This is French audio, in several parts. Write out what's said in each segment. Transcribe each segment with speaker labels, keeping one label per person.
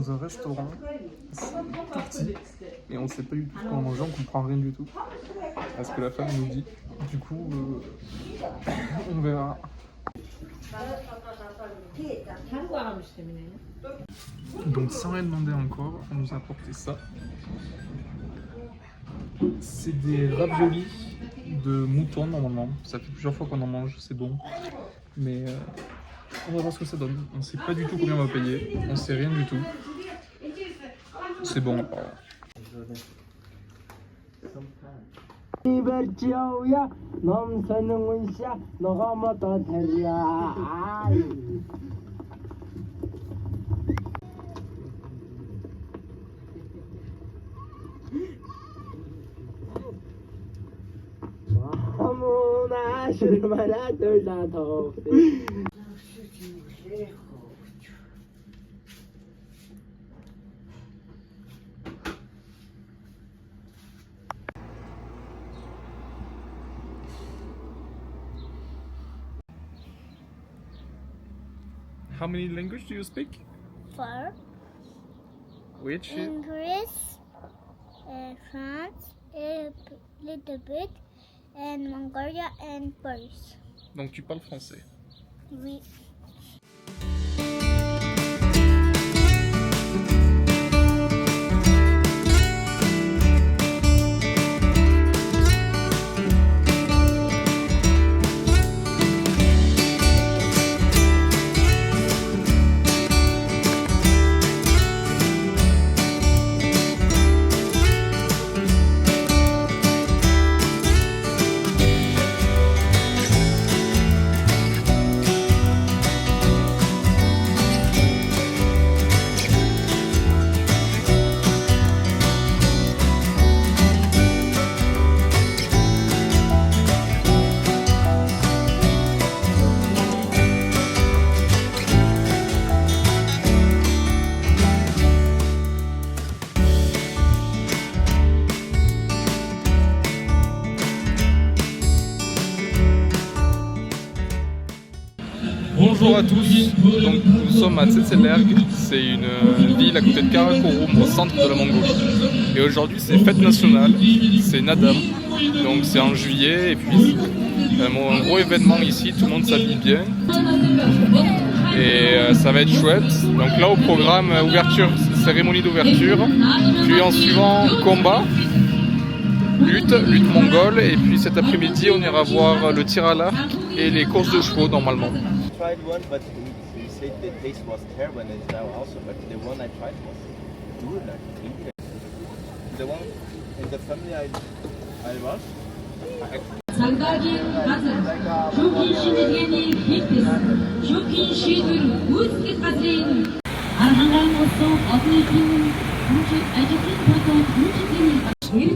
Speaker 1: dans un restaurant, c'est tout petit, et on sait pas du tout ce qu'on mange, on comprend rien du tout à ce que la femme nous dit. Du coup, on verra. Donc sans rien demander encore, on nous a apporté ça. C'est des raviolis de mouton normalement. Ça fait plusieurs fois qu'on en mange, c'est bon. Mais on va voir ce que ça donne. On sait pas du tout combien on va payer. On sait rien du tout. C'est bon apparemment. How many languages do you speak?
Speaker 2: 4.
Speaker 1: Which?
Speaker 2: English, France, a little bit, and Mongolia and Polish.
Speaker 1: Donc tu parles français.
Speaker 2: Oui.
Speaker 1: Bonjour à tous, donc nous sommes à Tsetselerg, c'est une ville à côté de Karakorum au centre de la Mongolie. Et aujourd'hui c'est fête nationale, c'est Nadam, donc c'est en juillet et puis un gros événement ici, tout le monde s'habille bien. Et ça va être chouette, donc là au programme ouverture, cérémonie d'ouverture, puis en suivant combat, lutte mongole, et puis cet après-midi on ira voir le tir à l'arc et les courses de chevaux normalement.
Speaker 3: Tried one, but he said the taste was terrible and now also. But the one I tried was good. I think the one in the family I was.
Speaker 4: 장가기 газ은 쇼긴 시드리니 히트스 쇼긴 시드르 우스키 газ레인 арханган болсон олон нийтийн ажлын болон үйлчлэлийн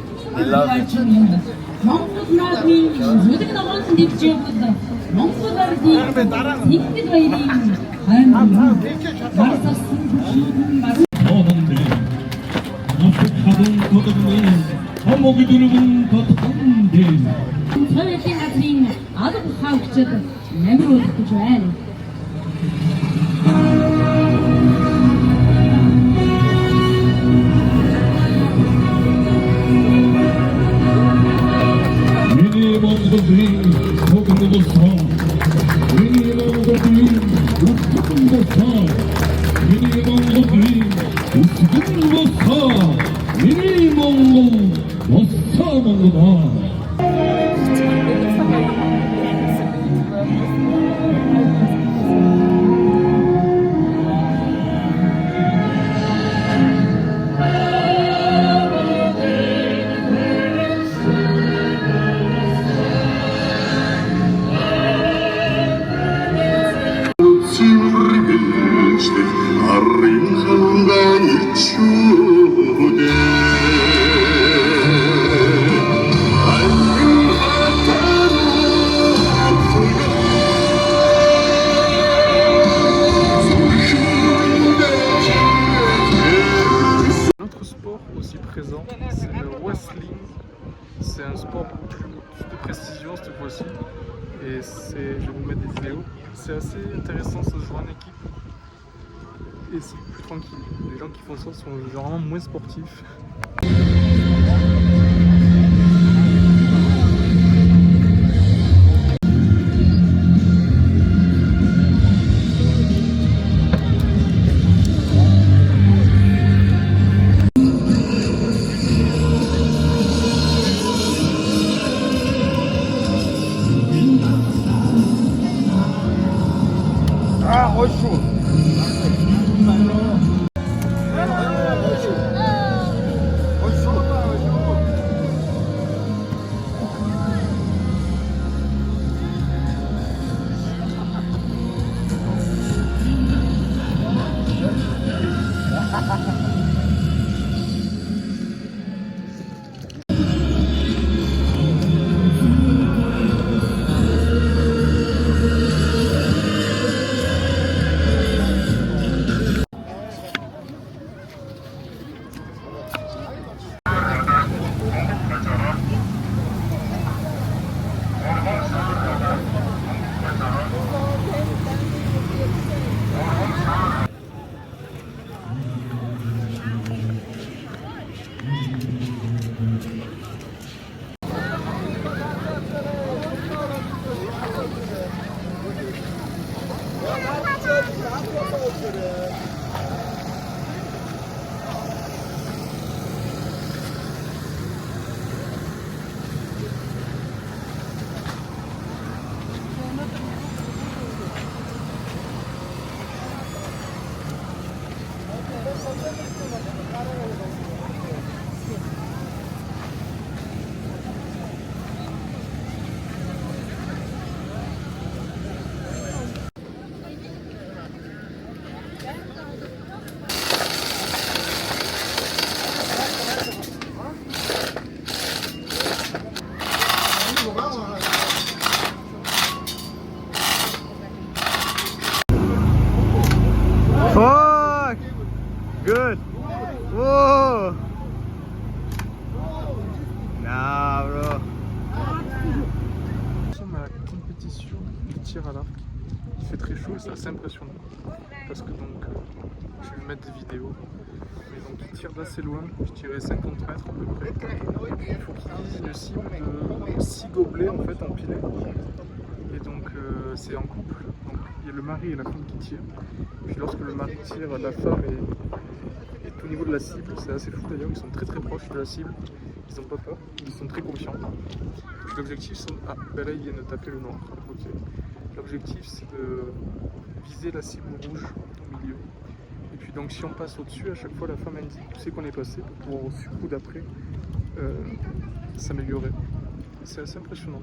Speaker 4: Монгол наадмын зүлэг ногоон дэвж явбал Монгол ардын нэгтгэл баярын марсасан
Speaker 5: Оонондрын хадын тодорны хамог дүргэн тодхон дэм
Speaker 4: Соёлын газрын алба хаагчид намируулж гэж байна.
Speaker 5: Миний Монголын тогтмол болсон. Миний Монголын үсгэн болсон. Миний Монголын үсгэн болсон. Миний Монгол болсон Монгол.
Speaker 1: L'autre sport aussi présent, c'est le wrestling. C'est un sport beaucoup plus de précision cette fois-ci. Et je vais vous mettre des vidéos. C'est assez intéressant, ça se joue en équipe. et c'est plus tranquille. Les gens qui font ça sont généralement moins sportifs.
Speaker 3: Fuck! Good! Whoa! Nah, bro.
Speaker 1: Nous sommes à la compétition du tir à l'arc. Il fait très chaud et c'est assez impressionnant. Parce que donc, je vais mettre des vidéos. Mais donc, il tire d'assez loin, je dirais 50 mètres à peu près. Il faut qu'il vise une cible de 6 gobelets en fait empilés. Et donc, c'est en couple. Donc, il y a le mari et la femme qui tirent. Puis lorsque le mari tire, la femme est au niveau de la cible. C'est assez fou d'ailleurs, ils sont très très proches de la cible. Ils n'ont pas peur, ils sont très confiants. Puis l'objectif, c'est... Ah, ben là, ils viennent de taper le noir. Okay. L'objectif, c'est de viser la cible rouge au milieu. Et puis donc, si on passe au-dessus, à chaque fois, la femme indique où c'est qu'on est passé pour pouvoir au coup d'après s'améliorer. C'est assez impressionnant.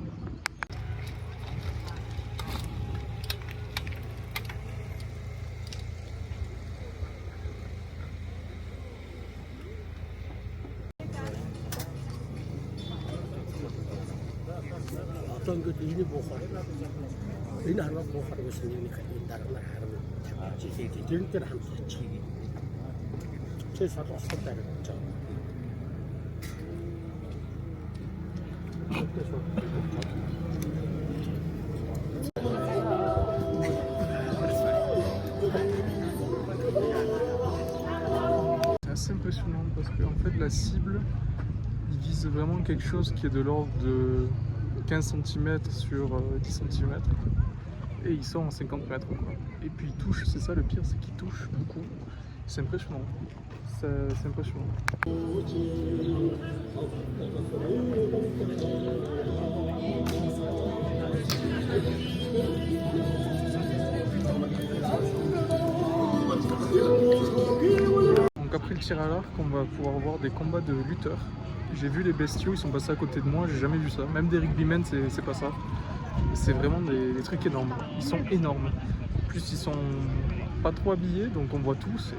Speaker 6: 어떤 것도 이니 보호하고 이니 하나 보호하고 있으니까 다른 날 하는 지세기 이런 때는 함께 치기 최소한 손다를 쳐
Speaker 1: C'est assez impressionnant parce qu'en fait la cible il vise vraiment quelque chose qui est de l'ordre de 15 cm sur 10 cm et il sort en 50 mètres quoi. Et puis il touche, c'est ça le pire, c'est qu'il touche beaucoup. C'est impressionnant. C'est impressionnant. Donc après le tir à l'arc, on va pouvoir voir des combats de lutteurs. J'ai vu les bestiaux, ils sont passés à côté de moi, j'ai jamais vu ça. Même des rugbymen, c'est pas ça. C'est vraiment des trucs énormes. Ils sont énormes. En plus, ils sont pas trop habillés, donc on voit tout. C'est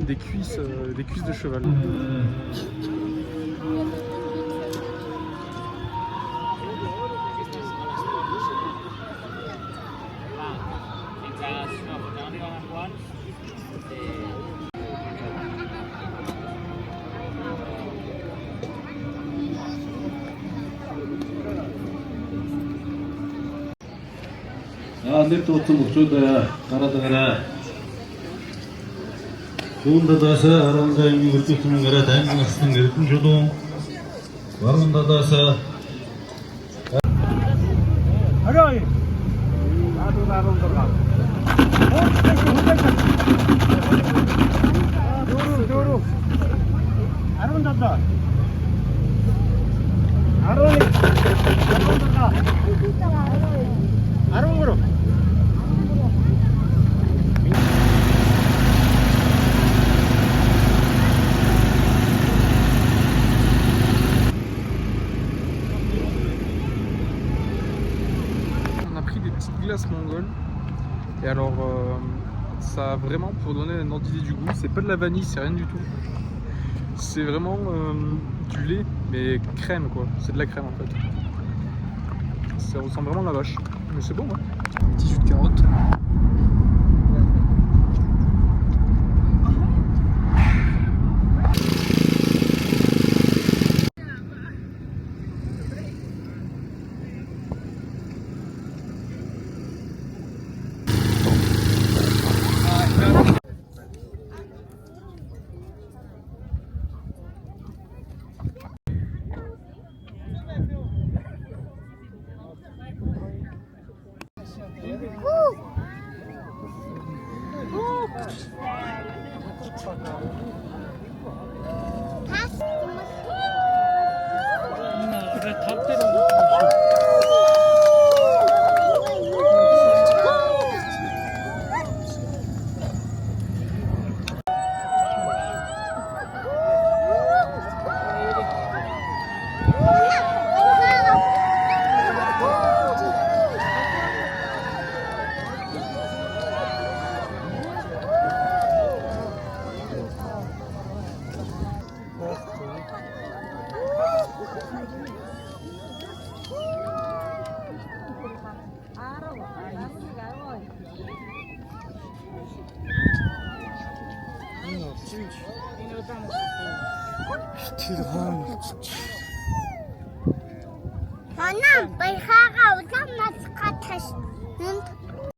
Speaker 1: des cuisses de cheval.
Speaker 5: 아, 근데 또 어떤 목소리다. 가라다가라. Туындадаса аранжайын көркесінің ғара тәңін астын керетін жодуң. Барындадаса
Speaker 6: 어려이. 나도 들어가. 도루. 안 온단다. 안 오니. 안 온 거로.
Speaker 1: On a pris des petites glaces mongoles. Et alors, ça a vraiment, pour donner un ordre d'idée du goût, c'est pas de la vanille, c'est rien du tout. C'est vraiment du lait, mais crème quoi. C'est de la crème en fait. Ça ressemble vraiment à la vache. Mais c'est bon, hein. Petit jus de carotte.
Speaker 2: 나는 빨가가 우산 마스카 타시는